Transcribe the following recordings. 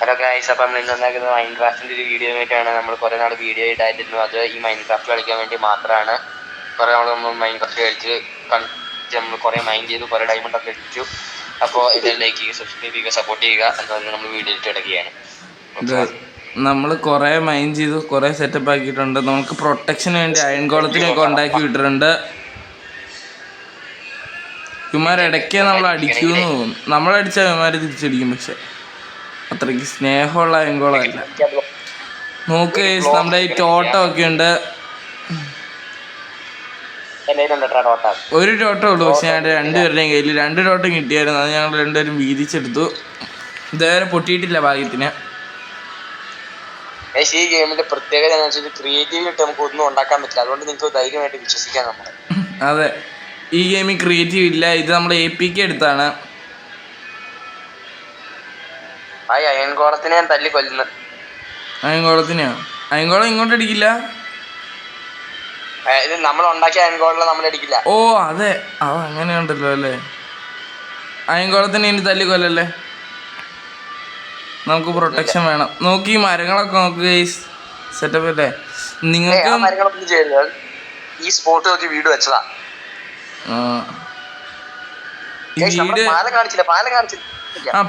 Hello guys, അപ്പം നമ്മൾ ഇന്നുണ്ടാക്കുന്നത് മൈൻക്രാഫ്റ്റിൻ്റെ ഒരു വീഡിയോ ആയിട്ടാണ്. നമ്മൾ കുറേ നാൾ വീഡിയോ ഇടായിരുന്നു. അത് ഈ മൈൻക്രാഫ്റ്റ് കളിക്കാൻ വേണ്ടി മാത്രമാണ്. കുറേ നമ്മൾ മൈൻക്രാഫ്റ്റ് കളിച്ച് നമ്മൾ കുറേ മൈൻഡ് ചെയ്തു, കുറേ ഡയമണ്ട് ഒക്കെ ഇട്ടു. അപ്പോൾ ഇത് ലൈക്ക് ചെയ്യുക, സബ്സ്ക്രൈബ് ചെയ്യുക, സപ്പോർട്ട് ചെയ്യുക എന്ന് പറഞ്ഞ് നമ്മൾ വീഡിയോ ഇട്ട് കിടക്കുകയാണ്. നമ്മൾ കുറേ മൈൻഡ് ചെയ്തു, കുറേ സെറ്റപ്പ് ആക്കിയിട്ടുണ്ട്. നമുക്ക് പ്രൊട്ടക്ഷന് വേണ്ടി അയൺ കോളത്തിനൊക്കെ ഉണ്ടാക്കി വിട്ടിട്ടുണ്ട്. ഇവന്മാരിടയ്ക്ക് നമ്മൾ അടിക്കുമെന്ന് തോന്നും. നമ്മളടിച്ചാൽ ഇവന്മാർ തിരിച്ചടിക്കും. പക്ഷെ അത്രയ്ക്ക് സ്നേഹമുള്ള അയൻകോളമല്ല. നോക്ക് നമ്മുടെ ഈ ടോട്ടമൊക്കെ ഉണ്ട്. ഒരു ടോട്ടം ഉള്ളൂ, പക്ഷെ ഞങ്ങളുടെ രണ്ടുപേരുടെയും കയ്യിൽ 2 ടോട്ടം കിട്ടിയായിരുന്നു. അത് ഞങ്ങൾ രണ്ടുപേരും വീതിച്ചെടുത്തു. ഇതുവരെ പൊട്ടിയിട്ടില്ല ഭാഗ്യത്തിന്. ഈ ഗെയിമിന്റെ പ്രത്യേകത ക്രിയേറ്റീവായിട്ട് നമുക്ക് ഒന്നും ഉണ്ടാക്കാൻ പറ്റില്ല. അതുകൊണ്ട് നിങ്ങൾക്ക് ധൈര്യമായിട്ട് വിശ്വസിക്കാൻ നമ്മൾ. അതെ, ഈ ഗെയിമിൽ ക്രിയേറ്റീവ് ഇല്ല. ഇത് നമ്മൾ APK എടുത്താണ്. അയൻകോളത്തിനെ ഞാൻ തല്ലി കൊല്ലുന്നു. അയൻകോളത്തിനെയോ? അയൻകോളം ഇങ്ങോട്ട് അടിക്കില്ല. ഇത് നമ്മൾ ഉണ്ടാക്കിയ അയൻകോളം നമ്മൾ അടിക്കില്ല. ഓ അതെ, അങ്ങനെ ഉണ്ടല്ലോ അല്ലേ. അയൻകോളത്തിന് ഇനി തല്ലി കൊല്ലല്ലേ. നമുക്ക് പ്രൊട്ടക്ഷൻ വേണം. നോക്കി ഈ മരങ്ങളൊക്കെ നോക്ക് ഗൈസ്, സെറ്റപ്പ് അല്ലേ. നിങ്ങൾക്ക് ഈ സ്പോട്ട് നോക്കി വീട് വെച്ചതാ.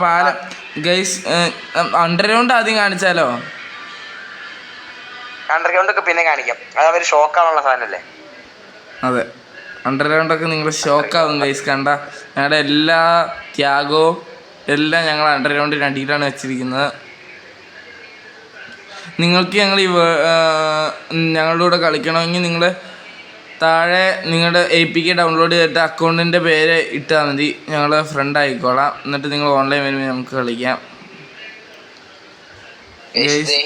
പാലം ഗൈസ് അണ്ടർഗ്രൗണ്ട് ആദ്യം കാണിച്ചാലോ? അണ്ടർഗ്രൗണ്ട് ഒക്കെ പിന്നെ കാണിക്കാം. അത് അവർ ഷോക്കാണുള്ള സാധനല്ലേ. അതെ, അണ്ടർഗ്രൗണ്ട് ഒക്കെ നിങ്ങൾ ഷോക്കാവും ഗൈസ്. കണ്ട ഞങ്ങളുടെ എല്ലാ ത്യാഗവും എല്ലാം ഞങ്ങൾ അണ്ടർഗ്രൗണ്ടിൽ അടിയിലാണ് വെച്ചിരിക്കുന്നത്. നിങ്ങൾക്ക് ഞങ്ങൾ ഞങ്ങളുടെ കൂടെ കളിക്കണമെങ്കിൽ നിങ്ങൾ താഴെ നിങ്ങളുടെ APK ഡൗൺലോഡ് ചെയ്തിട്ട് അക്കൗണ്ടിൻ്റെ പേര് ഇട്ടാൽ മതി. ഞങ്ങൾ ഫ്രണ്ട് ആയിക്കോളാം. എന്നിട്ട് നിങ്ങൾ ഓൺലൈൻ വരുമ്പോൾ നമുക്ക് കളിക്കാം.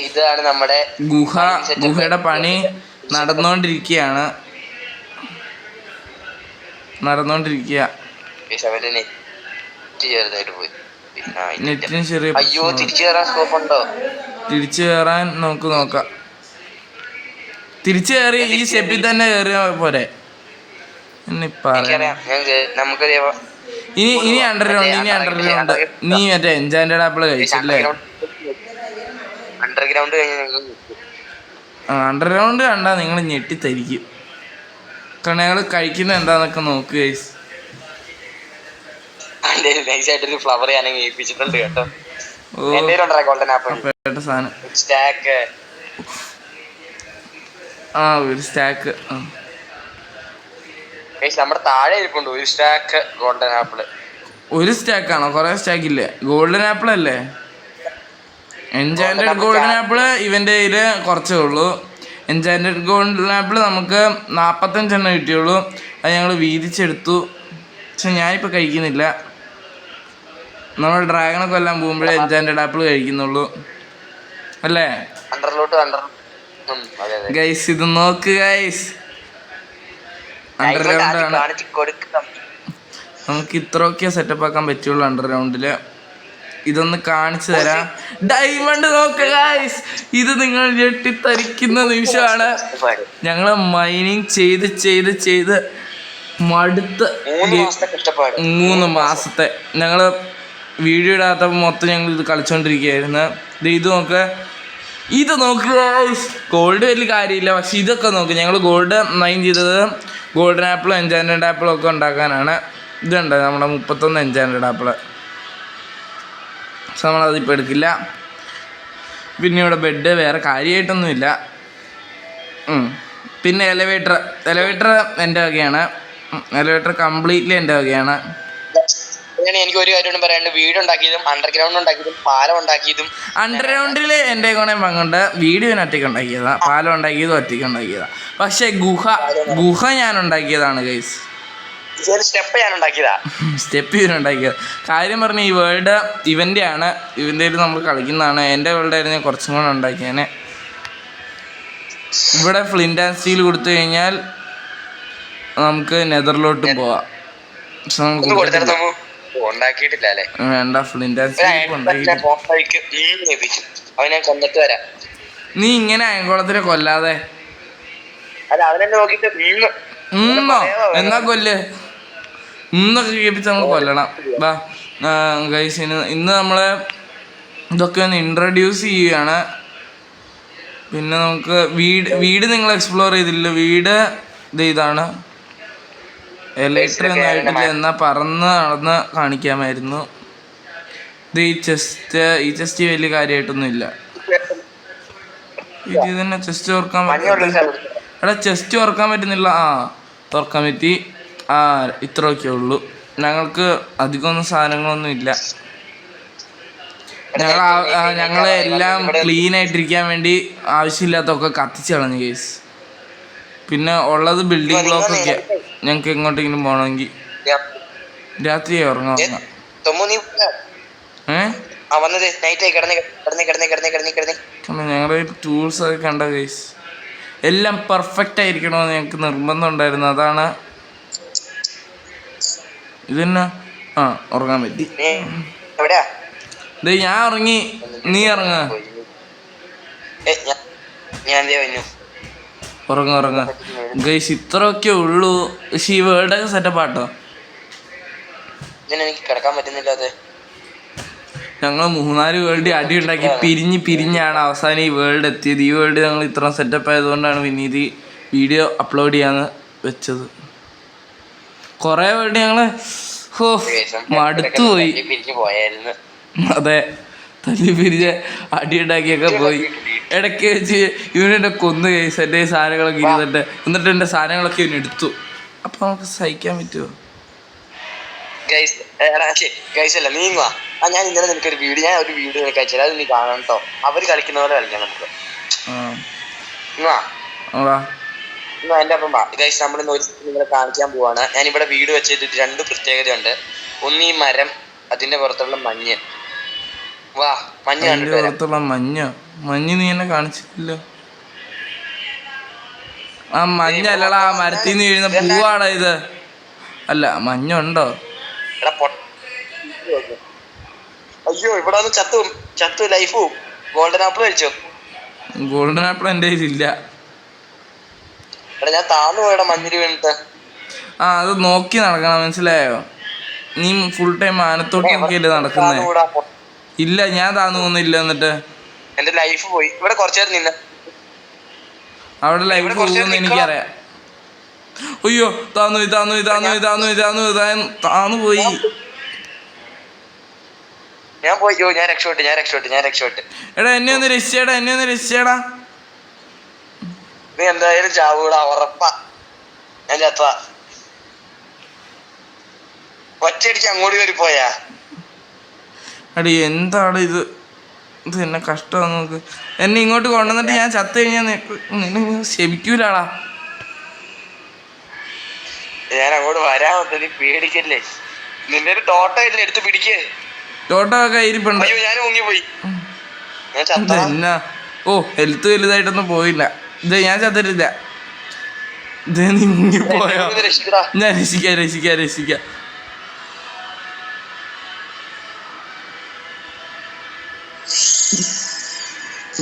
ഇതാണ് നമ്മുടെ ഗുഹയുടെ പണി നടന്നുകൊണ്ടിരിക്കുക. നെറ്റിന് ചെറിയ തിരിച്ചു കയറാൻ നമുക്ക് നോക്കാം. തിരിച്ചു കയറി ഈ സ്റ്റെപ്പിൽ തന്നെ കയറിയ പോരെ. ഇനി അണ്ടർഗ്രൗണ്ട്. നീ മറ്റേ എൻചാന്റഡ് ആപ്പിൾ കഴിച്ചല്ലേ? അണ്ടർഗ്രൗണ്ട് കണ്ടാ നിങ്ങൾ ഞെട്ടിത്തരിക്കും. കാരണം ഞങ്ങൾ കഴിക്കുന്നത് എന്താന്നൊക്കെ നോക്കുക ഗൈസ്. ഫ്ലവർ ഞാൻ ഏൽപ്പിച്ചിട്ടുണ്ട് കേട്ടോ. സാധനം ഒരു സ്റ്റാക്ക്. നമ്മുടെ താഴെ ഇരിപ്പുണ്ട് ഒരു സ്റ്റാക്ക് ഗോൾഡൻ ആപ്പിള്. ഒരു സ്റ്റാക്കാണോ? കുറെ സ്റ്റാക്ക് ഇല്ലേ? ഗോൾഡൻ ആപ്പിൾ അല്ലേ? എൻചാന്റഡ് ഗോൾഡൻ ആപ്പിള് ഇവൻ്റെ കയ്യിൽ കുറച്ചേ ഉള്ളൂ. എൻചാന്റഡ് ഗോൾഡൻ ആപ്പിൾ നമുക്ക് 45 എണ്ണം കിട്ടിയുള്ളൂ. അത് ഞങ്ങൾ വീതിച്ചെടുത്തു. പക്ഷെ ഞാനിപ്പോൾ കഴിക്കുന്നില്ല. നമ്മൾ ഡ്രാഗണെ കൊല്ലാൻ പോകുമ്പോഴേ എൻചാന്റഡ് ആപ്പിൾ കഴിക്കുന്നുള്ളൂ അല്ലേ ഗൈസ്? ഇത് നോക്ക് ഗൈസ്, അണ്ടർഗ്രൗണ്ട് ആണ്. നമുക്ക് ഇത്രയൊക്കെ സെറ്റപ്പ് ആക്കാൻ പറ്റുള്ളൂ അണ്ടർഗ്രൗണ്ടിൽ. ഇതൊന്ന് കാണിച്ചു തരാം. ഡയമണ്ട് നോക്ക് ഗൈസ്, ഇത് നിങ്ങൾ ഞെട്ടിത്തരിക്കുന്ന നിമിഷമാണ്. ഞങ്ങൾ മൈനിങ് ചെയ്ത് മടുത്ത് 3 മാസത്തെ ഞങ്ങൾ വീഡിയോ ഇടാത്തപ്പോൾ മൊത്തം ഞങ്ങൾ ഇത് കളിച്ചുകൊണ്ടിരിക്കുകയായിരുന്നു. ഇത് നോക്ക് ഗൈസ്. ഗോൾഡ് വലിയ കാര്യമില്ല, പക്ഷെ ഇതൊക്കെ നോക്ക്. ഞങ്ങൾ ഗോൾഡ് മൈൻ ചെയ്തത് ഗോൾഡൻ ആപ്പിളും എൻചാന്റഡ് ആപ്പിളും ഒക്കെ ഉണ്ടാക്കാനാണ്. ഇതുണ്ട് നമ്മുടെ 31 എൻചാന്റഡ് ആപ്പിള്. പക്ഷെ നമ്മളതിപ്പോൾ എടുക്കില്ല. പിന്നെ ഇവിടെ ബെഡ് വേറെ കാര്യമായിട്ടൊന്നുമില്ല. പിന്നെ എലവേറ്റർ എൻ്റെ വകയാണ്. എലവേറ്റർ കംപ്ലീറ്റ്ലി എൻ്റെ വകയാണ്. എനിക്ക് ഒരു കാര്യം പറയാനുണ്ട്. വീട് ഉണ്ടാക്കിയതും അണ്ടർഗ്രൗണ്ട് ഉണ്ടാക്കിയതും പാലം ഉണ്ടാക്കിയതും. അണ്ടർഗ്രൗണ്ടിൽ എൻ്റെ കൂടെ പങ്കുണ്ട്. വീഡിയോന് ഒറ്റയ്ക്ക് ഉണ്ടാക്കിയതാ. പാലം ഉണ്ടാക്കിയതും ഒറ്റയ്ക്ക് ഉണ്ടാക്കിയതാ. പക്ഷെ ഗുഹ ഞാൻ ഉണ്ടാക്കിയതാണ് ഗൈസ്. സ്റ്റെപ്പ് ഇവനുണ്ടാക്കിയത്. കാര്യം പറഞ്ഞ ഈ വേൾഡ് ഇവൻ്റെ ആണ്. ഇവൻ്റെ നമ്മൾ കളിക്കുന്നതാണ്. എൻ്റെ വേൾഡ് ആയിരുന്നു കുറച്ചും കൂടെ ഉണ്ടാക്കിയേനെ. ഇവിടെ ഫ്ലിന്റ് ആൻഡ് സ്റ്റീൽ കൊടുത്തു കഴിഞ്ഞാൽ നമുക്ക് നെതറിലോട്ടും പോവാം. വേണ്ട, ഫ്ലിന്റ് ആൻഡ് സ്റ്റീൽ നീ ഇങ്ങനെ അയൻകുളത്തിനെ കൊല്ലാതെ എന്നാ കൊല്ല്. ഇന്നൊക്കെ കേൾപ്പിച്ച് നമ്മൾ കൊല്ലണം. ഗൈസ് ഇന്ന് നമ്മൾ ഇതൊക്കെ ഒന്ന് ഇൻട്രൊഡ്യൂസ് ചെയ്യുകയാണ്. പിന്നെ നമുക്ക് വീട് നിങ്ങൾ എക്സ്പ്ലോർ ചെയ്തില്ല. വീട് ഇതാണ്. എലക്ട്രി ഒന്നും ആയിട്ടില്ല, എന്നാൽ പറന്ന് നടന്ന് കാണിക്കാമായിരുന്നു. ഇത് ഈ ചെസ്റ്റ് വലിയ കാര്യമായിട്ടൊന്നും ഇല്ല. ഇത് തന്നെ ചെസ്റ്റ് തുറക്കാൻ എടാ ചെസ്റ്റ് തുറക്കാൻ പറ്റുന്നില്ല. തുറക്കാൻ പറ്റി. ഇത്രയൊക്കെ ഉള്ളൂ. ഞങ്ങൾക്ക് അധികമൊന്നും സാധനങ്ങളൊന്നും ഇല്ല. ഞങ്ങളെല്ലാം ക്ലീൻ ആയിട്ടിരിക്കാൻ വേണ്ടി ആവശ്യമില്ലാത്തൊക്കെ കത്തിച്ച് കളഞ്ഞു കേസ്. പിന്നെ ഉള്ളത് ബിൽഡിംഗ് ബ്ലോക്ക് ഒക്കെ. ഞങ്ങൾക്ക് എങ്ങോട്ടെങ്കിലും പോകണമെങ്കിൽ രാത്രി ഉറങ്ങാം. ഞങ്ങളുടെ ടൂൾസ് ഒക്കെ കണ്ട കേസ് എല്ലാം പെർഫെക്റ്റ് ആയിരിക്കണമെന്ന് ഞങ്ങൾക്ക് നിർബന്ധം ഉണ്ടായിരുന്നു. അതാണ് ഇതന്നെ. ഉറങ്ങാൻ പറ്റി. ഞാൻ ഉറങ്ങി, നീ ഉറങ്ങ. ഉറങ്ങ ഗൈസ്. ഇത്രയൊക്കെ ഉള്ളൂ. പക്ഷെ ഈ വേൾഡൊക്കെ സെറ്റപ്പ് ആട്ടോ. ഞങ്ങൾ 3-4 വേൾഡ് അടി ഉണ്ടാക്കി പിരിഞ്ഞാണ് അവസാനം ഈ വേൾഡ് എത്തിയത്. ഈ വേൾഡ് ഞങ്ങൾ ഇത്ര സെറ്റപ്പ് ആയതുകൊണ്ടാണ് പിന്നെ ഇത് വീഡിയോ അപ്ലോഡ് ചെയ്യാന്ന് വെച്ചത്. കുറേ വേൾഡ് ഞങ്ങള് മടുത്തു പോയി. അതെ, തല്ലി പിരിഞ്ഞ് അടി ഉണ്ടാക്കിയൊക്കെ പോയി. ഇടയ്ക്ക് വെച്ച് ഇവനെന്നെ കൊന്നു കേസ്. എൻ്റെ സാധനങ്ങളൊക്കെ എന്നിട്ട് എൻ്റെ സാധനങ്ങളൊക്കെ ഇവന് എടുത്തു. അപ്പൊ നമുക്ക് സഹിക്കാൻ പറ്റുമോ? നീങ്ങുവാ. ഞാൻ ഇന്നലെ നിനക്കൊരു വീഡിയോ അയച്ചാൽ അത് നീ കാണണം കേട്ടോ. അവര് കളിക്കുന്ന പോലെ കളിക്കാം നമുക്ക്. എന്റെ അപ്പം ഗൈസ്, നമ്മളിന്ന് ഒരു നിങ്ങളെ കാണിക്കാൻ പോവാണ്. ഞാനിവിടെ വീട് വെച്ചത് 2 പ്രത്യേകതയുണ്ട്. ഒന്ന് ഈ മരം, അതിന്റെ പുറത്തുള്ള മഞ്ഞ്. മഞ്ഞ് നീ എന്നെ കാണിച്ചിട്ടില്ല. മഞ്ഞല്ലടാ, മരത്തിൽ നിന്ന് വീഴുന്ന പൂവാടാ ഇത്. അല്ല, മഞ്ഞുണ്ടോ? അയ്യോ, ഇവിടെ വന്ന് ചത്തു ലൈഫ് പോവും. ഗോൾഡൻ ആപ്പിൾ കഴിച്ചോ? ഗോൾഡൻ ആപ്പിൾ എൻ്റെ കയ്യിലില്ല. ഞാൻ താന്നു പോയടാ മഞ്ഞിൽ വീണിട്ട്. അത് നോക്കി നടക്കണം, മനസ്സിലായോ? നീ ഫുൾ ടൈം മാനത്തോട്ട് നോക്കിയല്ലേ നടക്കുന്നേ? ഇല്ല, ഞാൻ താന്നു പോകുന്നില്ല. എന്നിട്ട് എന്റെ ലൈഫ് പോയി. ഇവിടെ കുറച്ചേരം നിന്ന അവിടെ ലൈഫ് പോകുമെന്ന് എനിക്കറിയാം. അയ്യോ, താന്നു പോയി. ഞാൻ പോയി. ഞാൻ രക്ഷപ്പെട്ടു. എടാ, എന്നെ ഒന്ന് രക്ഷിച്ചേടാ. നീ എന്തായാലും ചാവൂടാ, ഉറപ്പാ. ഞാൻ ചത്ത ഒറ്റയടിക്ക് അങ്ങോട്ട് കയറി പോയാ. അടി, എന്താണ് ഇത് എന്നെ കഷ്ടം. നോക്ക്, എന്നെ ഇങ്ങോട്ട് കൊണ്ടുവന്നിട്ട് ഞാൻ ചത്തു കഴിഞ്ഞാൽ നിന്നെ ക്ഷമിക്കൂലാടാ. ഞാൻ അങ്ങോട്ട് വരാൻ നീ പേടിക്കല്ലേ. നിന്റെ ഒരു ടോട്ടോ ഇല്ല, എടുത്ത് പിടിക്കേ. ടോട്ടോ ഒക്കെ ഇരിപ്പുണ്ട്. ഞാൻ മുങ്ങിപ്പോയി. എന്നാ ഹെൽത്ത് വലുതായിട്ടൊന്നും പോയില്ല. ഞാൻ ചത്തിട്ടില്ല. നീ മുങ്ങിപ്പോയോ? ഞാൻ രക്ഷിക്കാം.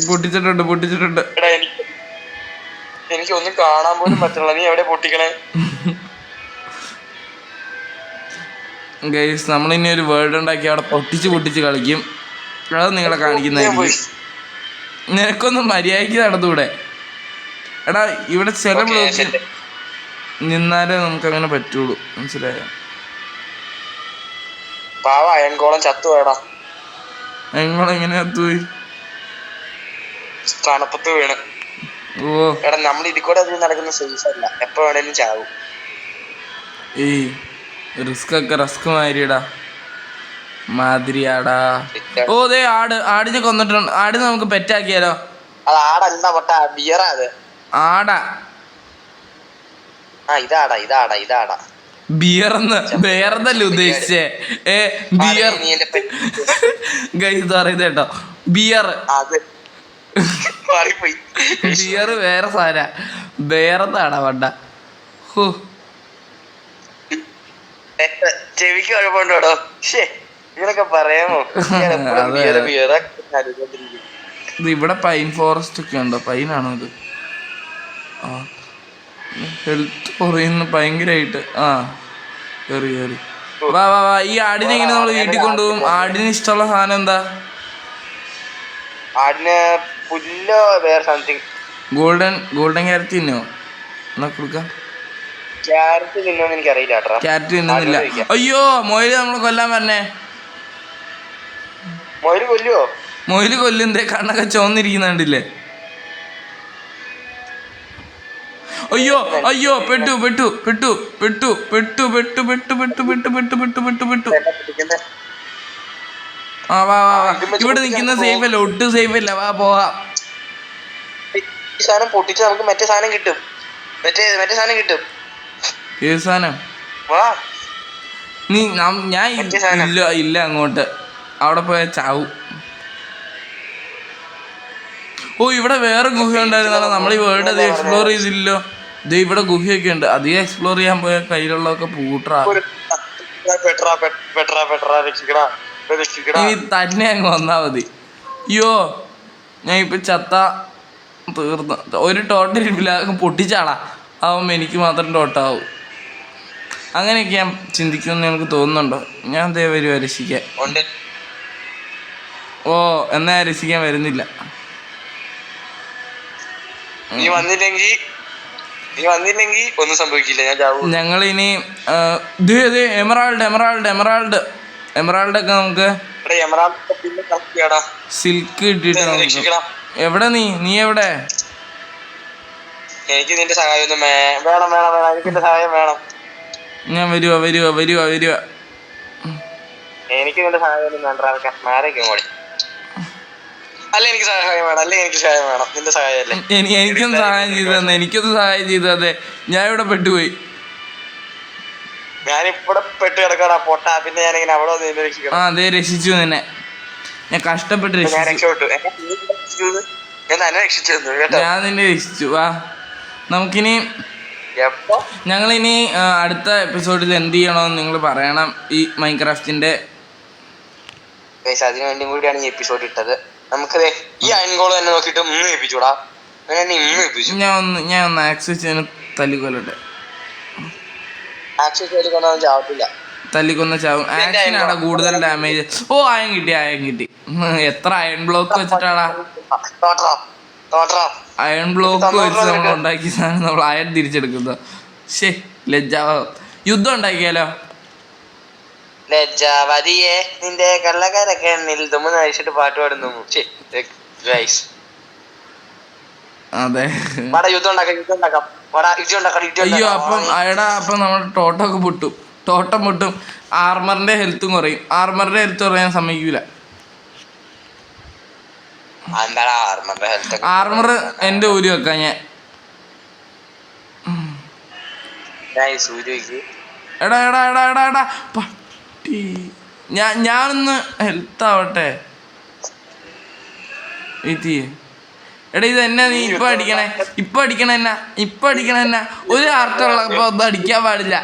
പൊട്ടിച്ചിട്ടുണ്ട്. എനിക്കൊന്നും കാണാൻ പോലും പറ്റില്ല. നീ എവിടെ പൊട്ടിക്കണേ? ഗൈസ്, നമ്മളിനി ഒരു വേൾഡ് ഉണ്ടാക്കി അവിടെ പൊട്ടിച്ച് കളിക്കും. അത് നിങ്ങളെ കാണിക്കുന്നതായിരിക്കും. നിനക്കൊന്നും മര്യാദയ്ക്ക് നടന്നൂടെ? എടാ, ഇവിടെ ചില ബ്ലോക്ക് നിന്നാലേ നമുക്ക് അങ്ങനെ പറ്റുള്ളൂ, മനസ്സിലായോ? അയൺകോളം ചത്തുപോയടാ. എങ്ങനെ ചത്തുപോയി? തണുപ്പത്ത് വീണ്. എടാ, നമ്മൾ ഇതിൽ കൂടെ നടക്കുന്ന സേഫ് അല്ല. എപ്പോ വേണേലും ചാവും. റിസ്ക് മാതിരിയാടാ. ദേ ആടിനെ കൊന്നിട്ടുണ്ട്. ആടിനെ നമുക്ക് പെറ്റാക്കിയാലോ? അത് ആടല്ല പൊട്ടാ, ബിയറാ അത്. ആടാ? ഇതാടാ. ബിയറെന്നല്ലേ ഉദ്ദേശിച്ചേ? ബിയർ കേട്ടോ. ബിയർ വേറെ സാധന. ബേറെന്നാടാ പണ്ട. ചെവിക്ക് കുഴപ്പമുണ്ടോടോ? ഇങ്ങനൊക്കെ പറയാമോ? ഇവിടെ പൈൻ ഫോറസ്റ്റ് ഒക്കെ ഉണ്ടോ? പൈനാണോ ഇത്? ഹെൽത്ത് കുറയുന്നു ഭയങ്കരമായിട്ട്. കേറി വാ. ഈ ആടിനെ ഇങ്ങനെ നമ്മൾ വീട്ടിൽ കൊണ്ടുപോകും. ആടിന് ഇഷ്ടമുള്ള സാധനം എന്താ? ആടിന് പുല്ലോ വേറെ സംതിങ്. ഗോൾഡൻ ക്യാരറ്റ് തിന്നോ? എന്നാ കൊടുക്കാം. ക്യാരറ്റ് തിന്നോന്ന് എനിക്കറിയില്ല കേട്ടോ. ക്യാരറ്റ് തിന്നുന്നില്ല. അയ്യോ മൊയില് നമ്മള് കൊല്ലാൻ പറഞ്ഞേ. മൊയില് കൊല്ലുവോ? മൊയില് കൊല്ലുന്തേ കണ്ണൊക്കെ ചോന്നിരിക്കുന്നുണ്ടില്ലേ? അയ്യോ അയ്യോ പെട്ടു പെട്ടു പെട്ടു പെട്ടു പെട്ടു പെട്ടു പെട്ടു പെട്ടു പെട്ടു പെട്ടു പെട്ടു പെട്ടു പെട്ടു. ആ വാ വാ വാ, ഇവിടെ നിൽക്കുന്ന സേഫ് അല്ല, ഒട്ടും സേഫ് അല്ല. വാ പോവാം. ഈ സാധനം പൊട്ടിച്ച് നമുക്ക് മറ്റേ സാധനം കിട്ടും. മറ്റേ സാധനം കിട്ടും. ഏത് സാധനം? വാ നീ ഞാൻ ഇല്ല ഇല്ല അങ്ങോട്ട്, അവിടെ പോയ ചാവും. ഓ ഇവിടെ വേറെ ഗുഹ ഉണ്ടായിരുന്നല്ലോ, നമ്മൾ ഈ വേൾഡ് അത് എക്സ്പ്ലോർ ചെയ്തില്ലല്ലോ. ഇത് ഇവിടെ ഗുഹയൊക്കെ ഉണ്ട്, അധികം എക്സ്പ്ലോർ ചെയ്യാൻ പോയ കയ്യിലുള്ളതൊക്കെ പൂട്ടറാ. ഇനി തന്നെ അങ്ങ് വന്നാ മതി. അയ്യോ ഞാൻ ഇപ്പൊ ചത്ത തീർന്നു. ഒരു ടോട്ടൽ ഇല്ല, പൊട്ടിച്ചാളാ ആവുമ്പോ എനിക്ക് മാത്രം ടോട്ടാവും. അങ്ങനെയൊക്കെ ഞാൻ ചിന്തിക്കുമെന്ന് എനിക്ക് തോന്നുന്നുണ്ടോ? ഞാൻ ദേ വരുവാ രക്ഷിക്കാൻ. ഓ എന്നാ രക്ഷിക്കാൻ വരുന്നില്ല. നീ വന്നില്ലെങ്കിൽ ഒന്നും സംഭവിക്കില്ല. ഞങ്ങളിനി എമറാൾഡ് ഒക്കെ നമുക്ക് സിൽക്ക് ഇട്ടിട്ട് എവിടെ നീ എവിടെ? എനിക്ക് നിന്റെ സഹായം വേണം. എനിക്ക് നിന്റെ സഹായം വേണം. ഞാൻ വരുവാ. എനിക്ക് നിന്റെ സഹായം വേണ്ട. അല്ല എനിക്ക് സഹായം വേണം. നിന്റെ സഹായം അല്ലേ? എനിക്കൊന്ന് സഹായം ചെയ്തു തന്നെ. ഞാൻ ഇവിടെ പെട്ടുപോയി. ഞാനിവിടെ പെട്ട് കിടക്കാടാ പൊട്ടാ. പിന്നെ ഞാനിങ്ങനെ അവിടെ വന്ന് രക്ഷിക്കണം. ആ അതെ, രക്ഷിച്ചു നിന്നെ. ഞാൻ കഷ്ടപ്പെട്ട് രക്ഷപ്പെട്ടു. ഞാൻ നിന്നെ രക്ഷിച്ചു. വാ നമുക്കിനി ഞങ്ങളിനി അടുത്ത എപ്പിസോഡിൽ എന്ത് ചെയ്യണമെന്ന് നിങ്ങൾ പറയണം. ഈ മൈൻക്രാഫ്റ്റിന്റെ അതിനു വേണ്ടി കൂടിയാണ് ഈ എപ്പിസോഡ് ഇട്ടത്. നമുക്ക് ഈ അയൺഗോൾ തന്നെ നോക്കിട്ട് ഏൽപ്പിച്ചൂടാ. ഞാൻ ഒന്ന് ആക്സസ് തല്ലിക്കൊല്ലട്ടെ. തല്ലിക്കൊന്ന ചാവും. ആക്ഷനാണ് കൂടുതൽ ഡാമേജ്. ഓ അയൺ കിട്ടി. എത്ര അയൺ ബ്ലോക്ക് വെച്ചിട്ടാടാ? അയൺ ബ്ലോക്ക് വെച്ച് നമ്മൾ ഉണ്ടാക്കിയ സാധനം നമ്മൾ അയൺ തിരിച്ചെടുക്കുന്നത്. ശേ ലജ്ജാവ. യുദ്ധം ഉണ്ടാക്കിയാലോ? ലജ്ജാവതിയെ നിന്റെ കള്ളക്കാരൊക്കെ അഴിച്ചിട്ട് പാട്ട് പാടുന്നു. അതെ അയ്യോ അപ്പം നമ്മുടെ ടോട്ടം പൊട്ടും. ആർമറിന്റെ ഹെൽത്തും കുറയും. ആർമറിന്റെ ഹെൽത്ത് കുറയാൻ സമ്മതിക്കൂല. ആർമർ എന്റെ ഊരി വെക്കാം ഞാൻ. എടാ പട്ടി. ഞാനൊന്ന് ഹെൽത്ത് ആവട്ടെ. എടാ ഇത് എന്നാ നീ ഇപ്പൊ അടിക്കണ എന്നാ ഒരു ആർക്കുള്ളപ്പോ ഒന്നും അടിക്കാൻ പാടില്ല.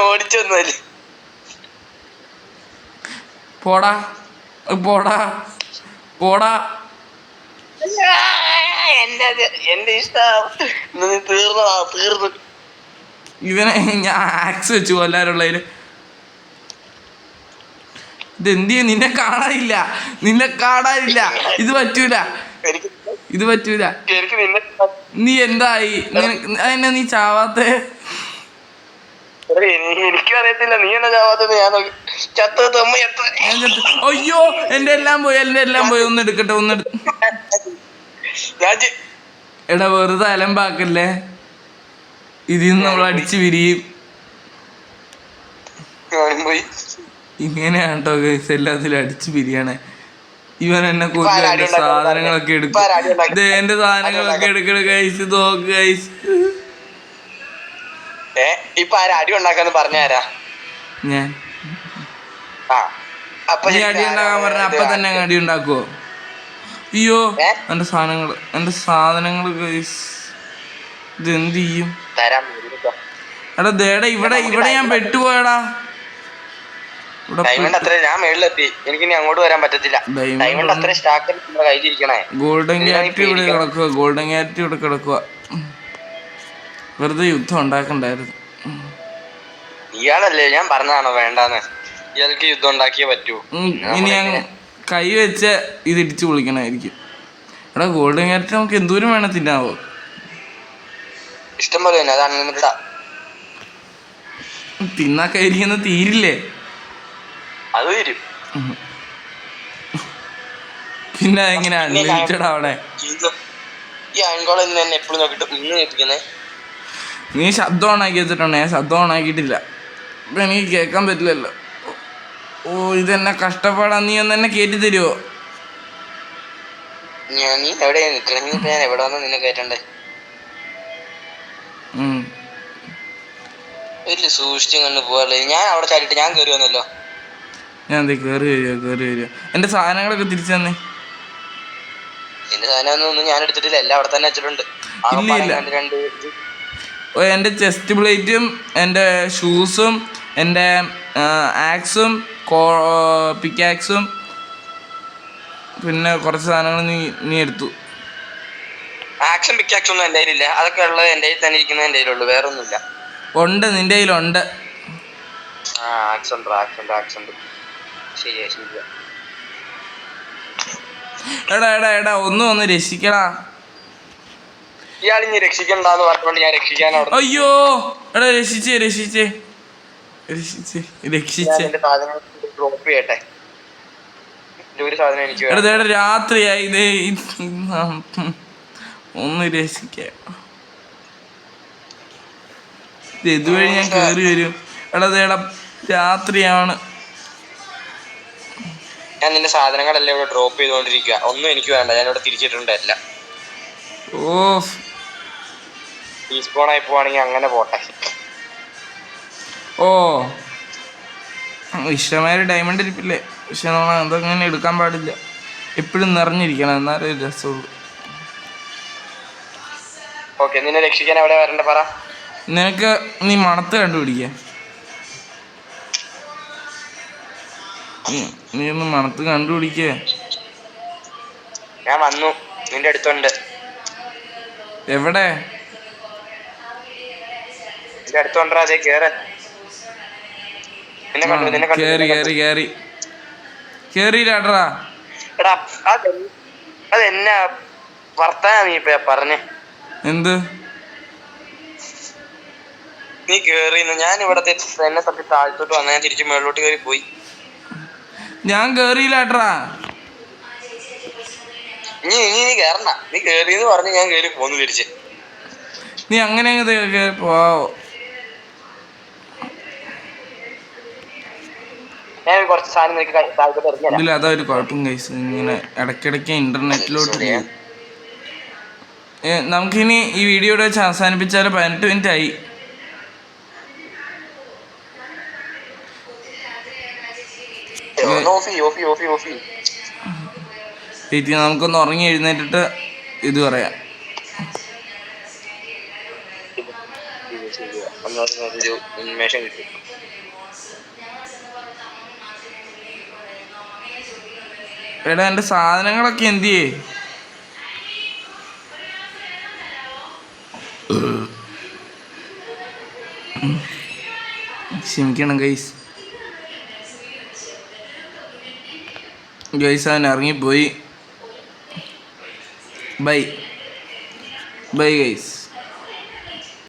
ഓടിച്ചൊന്നുമല്ലേ. പോടാ എന്റെ ഇഷ്ടം തീർന്നു. ഇവനെ ഞാൻ ആക്സ് വെച്ചു കൊല്ലാറുള്ളതില്. ഇതെന്ത് ചെയ്യും? നിന്നെ കാണാനില്ല. ഇത് പറ്റൂല. നീ എന്തായി? അതെന്നെ നീ ചാവാത്തെ? എനിക്കും അറിയത്തില്ല. നീ എന്നാ ചാവാത്തത്? ഞാൻ അയ്യോ എന്റെ എല്ലാം പോയി. ഒന്ന് എടുക്കട്ടെ. എടാ വെറുതെ അലമ്പാക്കല്ലേ. ഇതിന്ന് നമ്മൾ അടിച്ചു പിരിയും. ഇങ്ങനെയാണ് കേട്ടോ ഗൈസ്, എല്ലാത്തിലും അടിച്ചു പിരിയാണേ. ഇവൻ എന്നെ കൊല്ലും. എന്റെ സാധനങ്ങളൊക്കെ എടുക്കും. എന്റെ സാധനങ്ങളൊക്കെ എടുക്കണ ഗൈസ്. നോക്ക് ഗൈസ്. ഇപ്പൊ ആരാ അടി ഉണ്ടാക്കാന്ന് പറഞ്ഞാരാ? ഞാൻ. നീ അടി ഉണ്ടാക്കാൻ പറഞ്ഞ അപ്പൊ തന്നെ അടി ഉണ്ടാക്കുവോ? അയ്യോ എന്റെ സാധനങ്ങള് ഗൈസ്. ഇതെന്ത് ചെയ്യും? എടാ ദേടാ ഇവിടെ ഞാൻ പെട്ടുപോയടാ. ഞാൻ മേളിലെത്തി. എനിക്ക് ഇനി അങ്ങോട്ട് വരാൻ പറ്റത്തില്ല. ഗോൾഡൻ ക്യാരറ്റ് ഇവിടെ കിടക്കുക. വെറുതെ യുദ്ധം ഉണ്ടാക്കണ്ടായിരുന്നു. ഇയാളല്ലേ ഞാൻ പറഞ്ഞതാണോ വേണ്ടാന്ന്? ഇയാൾക്ക് യുദ്ധം ഉണ്ടാക്കിയേ പറ്റൂ. ഇനി ഞാൻ കൈ വെച്ച് ഇത് ഇടിച്ചു പൊളിക്കണമായിരിക്കും. എടാ ഗോൾഡൻ ക്യാരറ്റ് നമുക്ക് എന്തോരം വേണം തിന്നാവോ? ഇഷ്ടം പോലെ തന്നെ, അത് അൺലിമിറ്റഡാ. തിന്നാ കയറിയെന്ന് തീരില്ലേ? അത് തീരും. പിന്നെ എങ്ങനെ അൺലിമിറ്റഡ് അവിടെ? ഈ അയൺകോള തന്നെ എപ്പോഴും നോക്കിട്ട് ഇന്ന് കേൾപ്പിക്കുന്നേ. നീ ശബ്ദം ഓണാക്കി വെച്ചിട്ടുണ്ടോ? ഞാൻ ശബ്ദം ഓണാക്കിയിട്ടില്ല. ഇപ്പം എനിക്ക് കേൾക്കാൻ പറ്റില്ലല്ലോ. ഓ ഇതെന്നെ കഷ്ടപ്പാടാ. നീ ഒന്ന് എന്നെ കയറ്റി തരുമോ? നീ എവിടെയാ നിൽക്കണമെങ്കിൽ ഞാൻ എവിടെ വന്ന് നിന്നെ കയറ്റണ്ടേ? വലിയ സൂക്ഷിച്ചും കണ്ട് പോകാറില്ല. ഞാൻ അവിടെ ചാടിയിട്ട് ഞാൻ കയറി വന്നല്ലോ. ഞാൻ എന്തേ കയറി വരിക. എൻ്റെ സാധനങ്ങളൊക്കെ തിരിച്ചു തന്നെ. എന്റെ സാധനം ഞാൻ എടുത്തിട്ടില്ല, എല്ലാം അവിടെ തന്നെ വെച്ചിട്ടുണ്ട്. എൻ്റെ ചെസ്റ്റ് പ്ലേറ്റും എൻ്റെ ഷൂസും എൻ്റെ ആക്സും പിക്കാക്സും പിന്നെ കുറച്ച് സാധനങ്ങൾ നീ എടുത്തു. ആക്സും പിക്കാക്സും ഒന്നും എൻ്റെ കയ്യിലില്ല. അതൊക്കെ ഉള്ളത് എൻ്റെ കയ്യിൽ തന്നെ ഇരിക്കുന്നത് എൻ്റെ കയ്യിലുള്ളൂ, വേറെ ഒന്നുമില്ല. ഉണ്ട്, നിന്റെ കയ്യിലുണ്ട്. ആക്സ് ഉണ്ട്. ശരിയാ. എടാ ഒന്ന് രക്ഷിക്കടാ. ഇയാൾ ഇനി രക്ഷിക്കണ്ടെന്ന് പറഞ്ഞോണ്ട് ഞാൻ രക്ഷിക്കാൻ അവിടെ. അയ്യോ എടാ രക്ഷിച്ചേ. ഡ്രോപ്പ് ചെയ്യട്ടെ. ഒരു സാധനം എനിക്ക് എടാ രാത്രിയായി. ഒന്ന് രക്ഷിക്ക. ഇതുവഴി ഞാൻ കേറി വരും. എടാ രാത്രിയാണ്. ഞാൻ നിന്റെ സാധനങ്ങളെല്ലാം ഇവിടെ ഡ്രോപ്പ് ചെയ്തുകൊണ്ടിരിക്കുക. ഒന്നും എനിക്ക് വേണ്ട, ഞാൻ ഇവിടെ തിരിച്ചിട്ടുണ്ട് എല്ലാം. ടീസ്പൂണായി പോവാണെങ്കിൽ അങ്ങനെ പോട്ടെ. ഇഷ്ടമായ ഡയമണ്ട് ഇരിപ്പില്ലേ? പക്ഷെ നമ്മൾ അതങ്ങനെ എടുക്കാൻ പാടില്ല. എപ്പോഴും നിറഞ്ഞിരിക്കണം, എന്നാലേ ഒരു രസമുള്ളൂ. ഓക്കെ, നിന്നെ രക്ഷിക്കാൻ എവിടെ വരണ്ടേ പറ. നിനക്ക് നീ മണത്ത് കണ്ടുപിടിക്ക. നീ ഒന്ന് മണത്ത് കണ്ടുപിടിക്കേ. ഞാൻ വന്നു, നിന്റെ അടുത്തുണ്ട്. എവിടെ? നിന്റെ അടുത്തുണ്ടോ? അതേ കേറ്. കേറിയില്ലാട്രാ. എടാ അതെന്നാ വർത്താനാ നീ ഇപ്പൊ പറഞ്ഞേ? എന്ത്? നീ കേറിന്ന്. ഞാൻ ഇവിടത്തെ എന്നെ തപ്പി താഴത്തോട്ട് വന്ന, ഞാൻ തിരിച്ചു മേളിലോട്ട് കയറി പോയി. ഞാൻ കേറിയില്ലാട്രാ. നീ കേറണ്ട. നീ കേറിന്ന് പറഞ്ഞ് ഞാൻ കേറി പോന്നു തിരിച്ച്. നീ അങ്ങനെ പോവോ? ഞാൻ കുറച്ച് സാധനം നിനക്ക് താഴത്തോട്ട് ഇറങ്ങിയല്ല. ഇതിൽ അതൊരു കുഴപ്പം കൈസ്. ഇങ്ങനെ ഇടയ്ക്കിടയ്ക്ക് ഇന്റർനെറ്റിലോട്ട് പോകും. നമുക്കിനി ഈ വീഡിയോയുടെ വെച്ച് അവസാനിപ്പിച്ചാൽ 18 മിനിറ്റ് ആയി. നമുക്കൊന്ന് ഉറങ്ങി എഴുന്നേറ്റിട്ട് ഇത് പറയാം. ഉന്മേഷം കിട്ടും. എടാ എൻ്റെ സാധനങ്ങളൊക്കെ എന്ത് ചെയ്യേ? ക്ഷമിക്കണം ഗൈസ്. അവൻ ഇറങ്ങിപ്പോയി. Bye guys.